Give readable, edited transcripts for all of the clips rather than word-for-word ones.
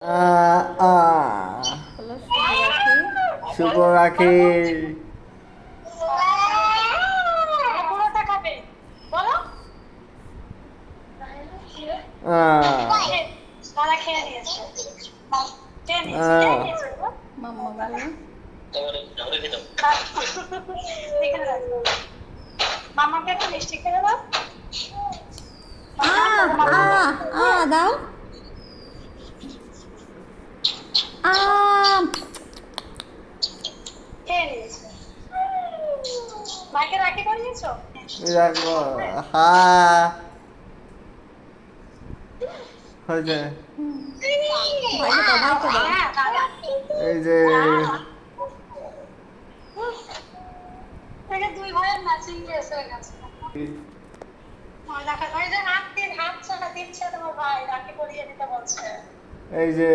বলো শুভ রাখি। শুভ রাখি। পুরোটা খাবে বলো। তারা খেয়ে নিয়েছে, খেয়ে নিয়েছে, খেয়ে নিয়েছে গো। মাম্মা বলো এখানে রাখো। মামাকে একটু মিষ্টি খেয়ে দাও। দাও খেয়ে নিয়েছে। মাকে রাখি করিয়েছো? রাখবো। হ্যাঁ হয়েছে। ভাইকে দাও ভাইকে দাও। হ্যাঁ, দাদা। এই যে থেকে দুই ভাইয়ের ম্যাচিং ড্রেস হয়ে গেছে। দেখা যায় যে হাত ছাড়া দিচ্ছে তোমার ভাই রাখি পরিয়ে দিতে বলছে। এই যে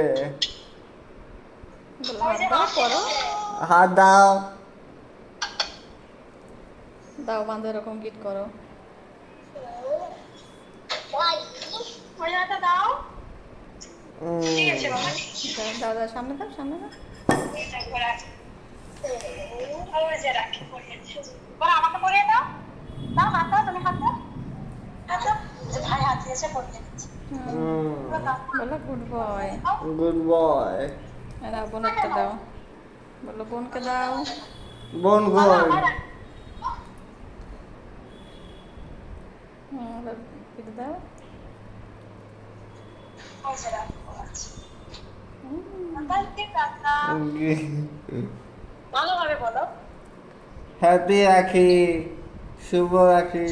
ওই যে দাও করো হাত দাও। দাও বান্ধব এরকম গিট করো। ওই হাতটা দাও। ঠিক আছে বাবা। দাও দাও সামনে দাও সামনে দাও। এটা করে আছে। ওই যে রাখি পরিয়ে দিয়েছে। বলো আমাকে পরিয়ে দাও। দাও হাত দাও, তুমি হাত দাও। হাত দাও। যে ভাই হাত দিয়েছে পরিয়ে দিচ্ছে। বলো গুড বয়। Good boy. দাও বোনকে দাও। বলো বোনকে দাও। বোন কই? এটা দাও। ওই যে রাখি পরাচ্ছে। ভালোভাবে বলো। হ্যাপি রাখি, শুভ রাখি।